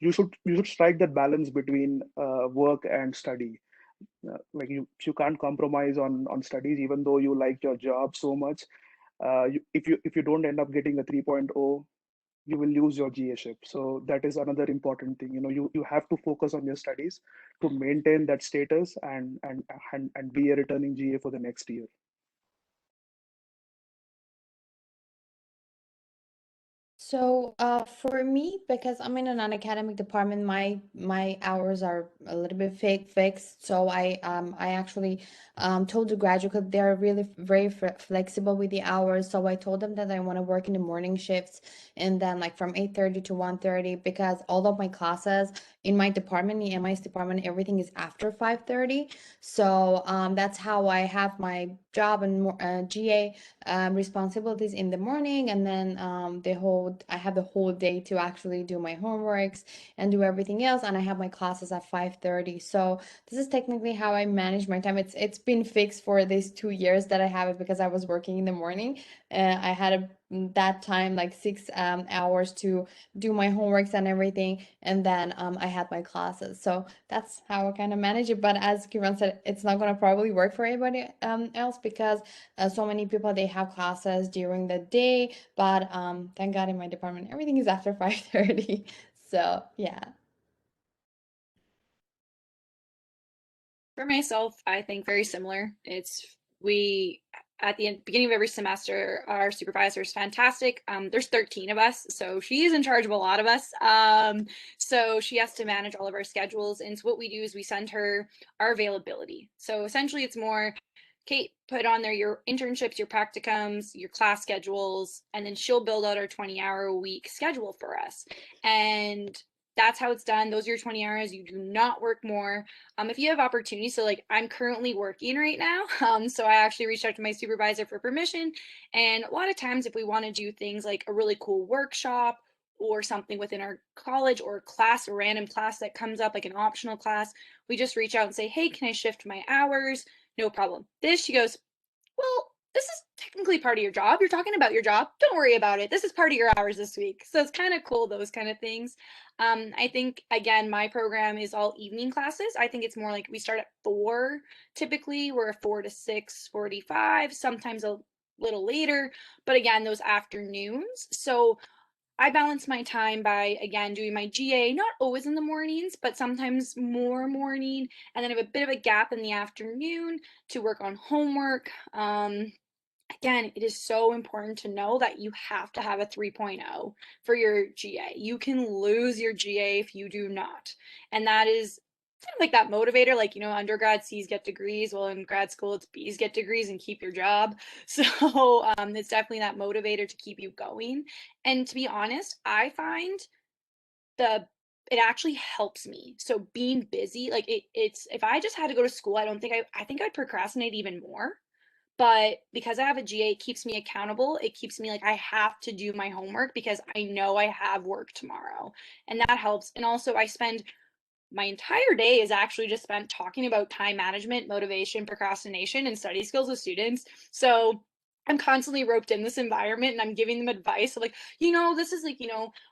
You should strike that balance between work and study. Like you can't compromise on studies, even though you like your job so much. If you don't end up getting a 3.0, you will lose your GA-ship. So that is another important thing. You have to focus on your studies to maintain that status and be a returning GA for the next year.
So, for me, because I'm in a non-academic department, my hours are a little bit fixed. So I actually told the graduate club they're really very flexible with the hours. So I told them that I want to work in the morning shifts, and then like from 8:30 to 1:30, because all of my classes in my department, the MIS department, everything is after 5:30. So that's how I have my job and GA responsibilities in the morning, and then I have the whole day to actually do my homeworks and do everything else, and I have my classes at 5:30. So this is technically how I manage my time. It's been fixed for these 2 years that I have it, because I was working in the morning. I had that time like 6 hours to do my homeworks and everything, and then I had my classes. So that's how I kind of manage it. But as Kiran said, it's not going to probably work for anybody else, because so many people, they have classes during the day, but thank God in my department everything is after 5:30. So yeah.
For myself, I think very similar. We at the beginning of every semester, our supervisor is fantastic. There's 13 of us, so she's in charge of a lot of us. So she has to manage all of our schedules. And so what we do is we send her our availability. So essentially it's more, Kate, put on there your internships, your practicums, your class schedules, and then she'll build out our 20-hour a week schedule for us. And that's how it's done. Those are your 20 hours. You do not work more. If you have opportunities, so like I'm currently working right now, so I actually reached out to my supervisor for permission. And a lot of times if we want to do things like a really cool workshop or something within our college or class, a random class that comes up, like an optional class, we just reach out and say, hey, can I shift my hours? No problem. She goes, well, this is technically part of your job. You're talking about your job. Don't worry about it. This is part of your hours this week. So it's kind of cool, those kind of things. I think, again, my program is all evening classes. I think it's more like we start at 4 typically. We're 4 to 6:45, sometimes a little later, but again, those afternoons. So I balance my time by, again, doing my GA, not always in the mornings, but sometimes more morning, and then I have a bit of a gap in the afternoon to work on homework. Again, it is so important to know that you have to have a 3.0 for your GA. You can lose your GA if you do not. And that is kind of like that motivator, like, undergrad C's get degrees. Well, in grad school, it's B's get degrees and keep your job. So it's definitely that motivator to keep you going. And to be honest, I find it actually helps me. So being busy, like it's if I just had to go to school, I think I'd procrastinate even more. But because I have a GA, it keeps me accountable. It keeps me like I have to do my homework because I know I have work tomorrow. And that helps. And also I spend my entire day is actually just spent talking about time management, motivation, procrastination, and study skills with students. So I'm constantly roped in this environment and I'm giving them advice. So like, this is like,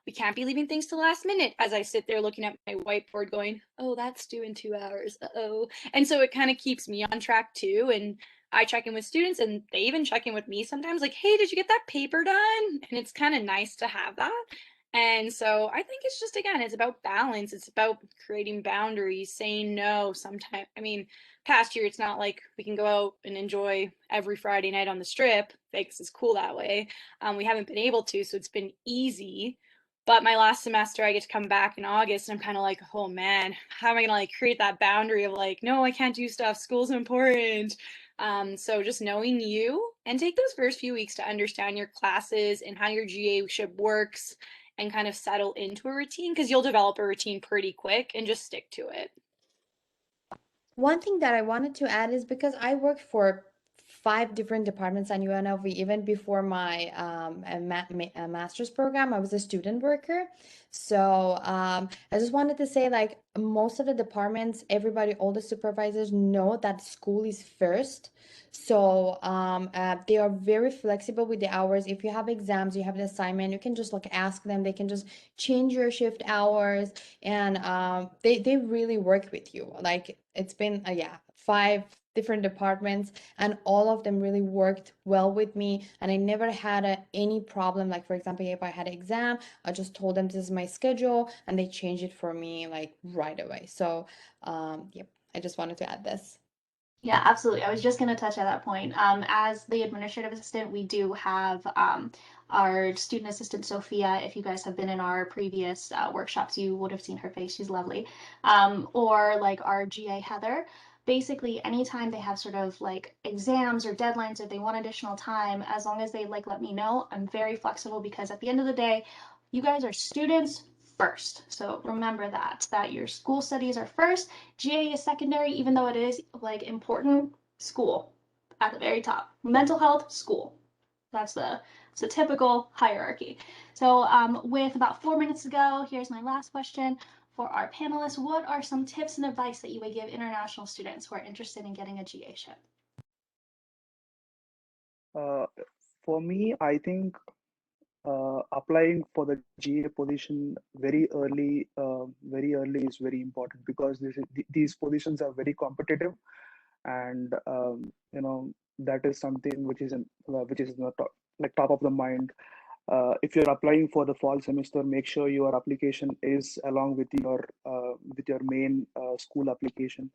we can't be leaving things to last minute, as I sit there looking at my whiteboard going, oh, that's due in 2 hours. Uh-oh. And so it kind of keeps me on track too. And I check in with students and they even check in with me sometimes like, hey, did you get that paper done? And it's kind of nice to have that. And so I think it's just, again, it's about balance. It's about creating boundaries, saying no sometimes. I mean, past year, it's not like we can go out and enjoy every Friday night on the strip. Vegas is cool that way. We haven't been able to, so it's been easy. But my last semester, I get to come back in August and I'm kind of like, oh man, how am I going to like create that boundary of like, no, I can't do stuff. School's important. So just knowing you, and take those first few weeks to understand your classes and how your GA ship works and kind of settle into a routine, because you'll develop a routine pretty quick, and just stick to it.
One thing that I wanted to add is, because I worked for 5 different departments at UNLV, even before my master's program, I was a student worker. So I just wanted to say, like, most of the departments, everybody, all the supervisors know that school is first. So they are very flexible with the hours. If you have exams, you have an assignment, you can just like ask them. They can just change your shift hours, and they really work with you. Like, it's been 5 different departments, and all of them really worked well with me, and I never had any problem. Like, for example, if I had an exam, I just told them this is my schedule and they changed it for me like right away. So yep, I just wanted to add this.
Yeah, absolutely. I was just going to touch at that point. As the administrative assistant, we do have our student assistant, Sophia. If you guys have been in our previous workshops, you would have seen her face. She's lovely. Or like our GA, Heather. Basically, anytime they have sort of like exams or deadlines or they want additional time, as long as they like let me know, I'm very flexible because at the end of the day, you guys are students first. So remember that your school studies are first. GA is secondary, even though it is like important. School at the very top. Mental health, school. That's the typical hierarchy. So with about 4 minutes to go, here's my last question for our panelists. What are some tips and advice that you would give international students who are interested in getting a GA-ship?
Uh, for me, I think applying for the GA position very early is very important because these positions are very competitive, and that is something which is not like top of the mind. If you're applying for the fall semester, make sure your application is along with your main school application.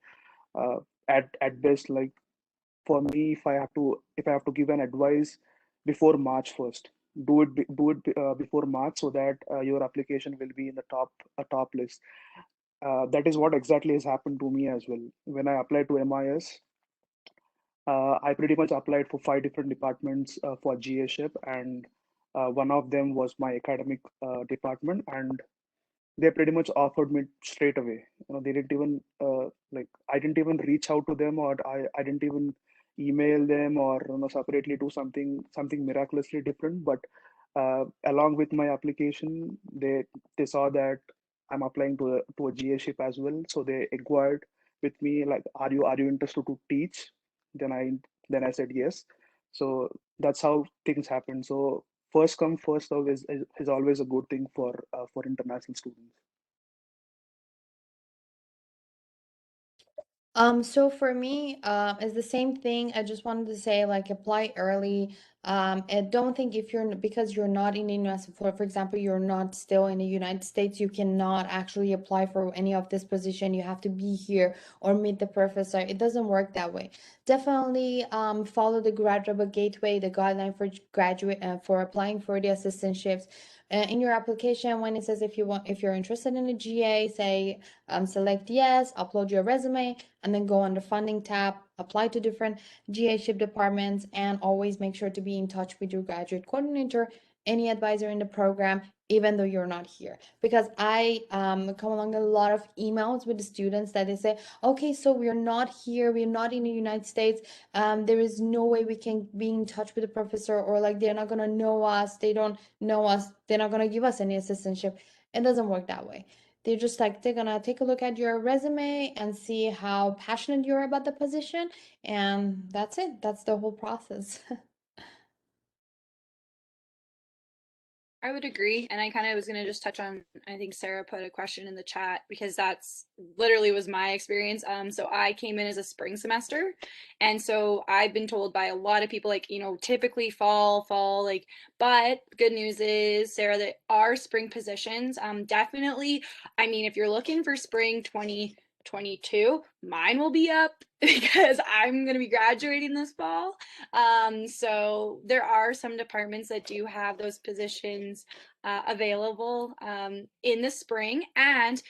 At best, like for me, if I have to give an advice before March 1st, before March so that your application will be in the top list. That is what exactly has happened to me as well. When I applied to MIS, I pretty much applied for 5 different departments for GA-ship, and one of them was my academic department, and they pretty much offered me straight away. They didn't even I didn't even reach out to them, or I didn't even email them, or separately do something miraculously different. But along with my application, they saw that I'm applying to a GA-ship as well, so they inquired with me like, are you interested to teach? Then I said yes. So that's how things happen. So first come first serve is always a good thing for international students.
So for me, it's the same thing. I just wanted to say, like, apply early. And don't think if because you're not in the US, for example, you're not still in the United States, you cannot actually apply for any of this position. You have to be here or meet the professor. It doesn't work that way. Definitely follow the graduate gateway, the guideline for graduate for applying for the assistantships. In your application, when it says if you're interested in a GA, say select yes, upload your resume, and then go on the funding tab, apply to different GA-ship departments, and always make sure to be in touch with your graduate coordinator, any advisor in the program, even though you're not here. Because I come along a lot of emails with the students that they say, okay, so we're not here, we're not in the United States, there is no way we can be in touch with the professor, or like they're not gonna know us, they don't know us, they're not gonna give us any assistantship. It doesn't work that way. They're just like, they're gonna take a look at your resume and see how passionate you are about the position, and that's it. That's the whole process.
I would agree. And I kind of was going to just touch on, I think Sarah put a question in the chat because that's literally was my experience. So I came in as a spring semester. And so I've been told by a lot of people, like, typically fall, like, but good news is, Sarah, that our spring positions, definitely, I mean, if you're looking for spring 2022, mine will be up because I'm going to be graduating this fall. So there are some departments that do have those positions available in the spring. And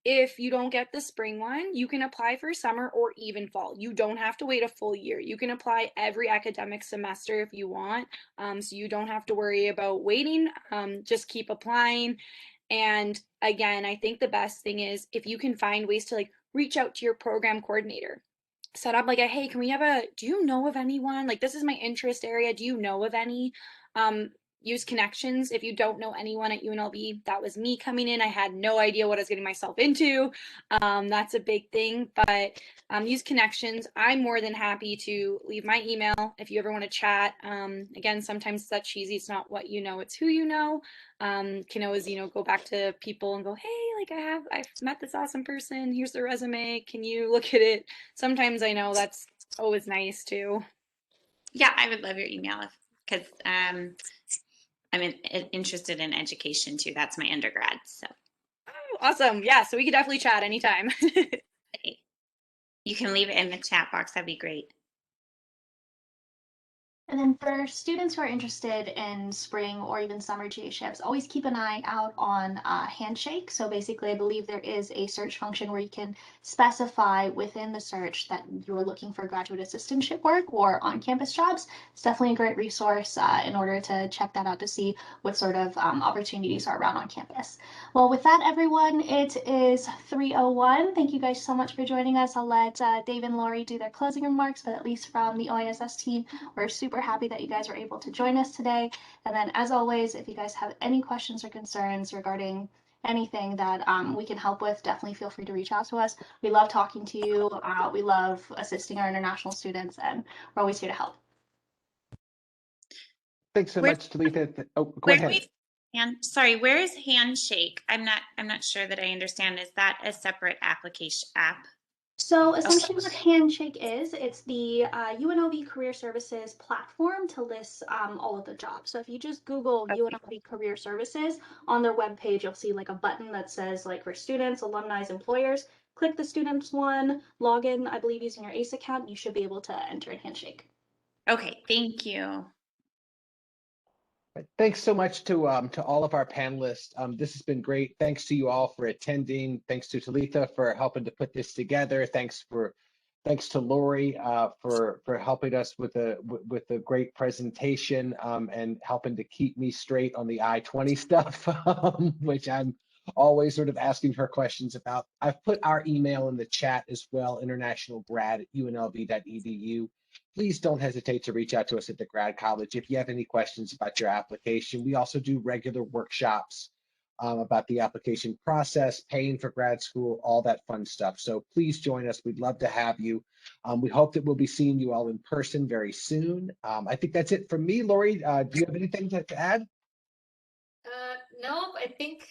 if you don't get the spring one, you can apply for summer or even fall. You don't have to wait a full year. You can apply every academic semester if you want. So you don't have to worry about waiting. Just keep applying. And again, I think the best thing is if you can find ways to like reach out to your program coordinator, set up like a, hey, can we have do you know of anyone? Like, this is my interest area. Do you know of any? Use connections. If you don't know anyone at UNLV, that was me coming in. I had no idea what I was getting myself into. That's a big thing, but use connections. I'm more than happy to leave my email if you ever want to chat. Again, sometimes that's cheesy. It's not what you know, it's who you know. Can always, go back to people and go, hey, like I've met this awesome person. Here's their resume. Can you look at it? Sometimes I know that's always nice too.
Yeah, I would love your email because I'm interested in education too. That's my undergrad. So
awesome. Yeah, so we could definitely chat anytime.
You can leave it in the chat box. That'd be great.
And then for students who are interested in spring or even summer GA-ships, always keep an eye out on Handshake. So basically, I believe there is a search function where you can specify within the search that you're looking for graduate assistantship work or on-campus jobs. It's definitely a great resource in order to check that out to see what sort of opportunities are around on campus. Well, with that, everyone, it is 3:01. Thank you guys so much for joining us. I'll let Dave and Lori do their closing remarks, but at least from the OISS team, we're super happy that you guys were able to join us today. And then as always, if you guys have any questions or concerns regarding anything that we can help with, definitely feel free to reach out to us. We love talking to you. We love assisting our international students, and we're always here to help.
Thanks so much, Talitha. Oh, go ahead.
Where is Handshake? I'm not sure that I understand. Is that a separate application app?
So essentially what Handshake is, it's the UNLV Career Services platform to list all of the jobs. So if you just Google UNLV Career Services, on their webpage, you'll see like a button that says like for students, alumni, employers. Click the students one, log in, I believe using your ACE account, you should be able to enter in Handshake.
Okay, thank you.
Thanks so much to all of our panelists. This has been great. Thanks to you all for attending. Thanks to Talitha for helping to put this together. Thanks to Lori for helping us with a great presentation and helping to keep me straight on the I-20 stuff, which I'm always sort of asking her questions about. I've put our email in the chat as well, internationalgrad@unlv.edu. Please don't hesitate to reach out to us at the Grad College if you have any questions about your application. We also do regular workshops about the application process, paying for grad school, all that fun stuff. So please join us. We'd love to have you. We hope that we'll be seeing you all in person very soon. I think that's it from me. Lori, do you have anything to add?
No, I think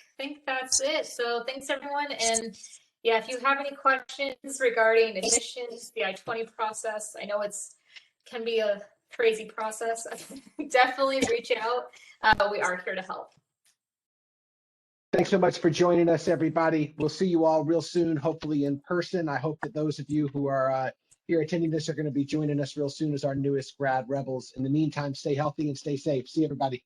that's it. So thanks everyone. And yeah, if you have any questions regarding admissions, the I-20 process, I know can be a crazy process. Definitely reach out. We are here to help.
Thanks so much for joining us, everybody. We'll see you all real soon, hopefully in person. I hope that those of you who are here attending this are going to be joining us real soon as our newest grad rebels. In the meantime, stay healthy and stay safe. See everybody.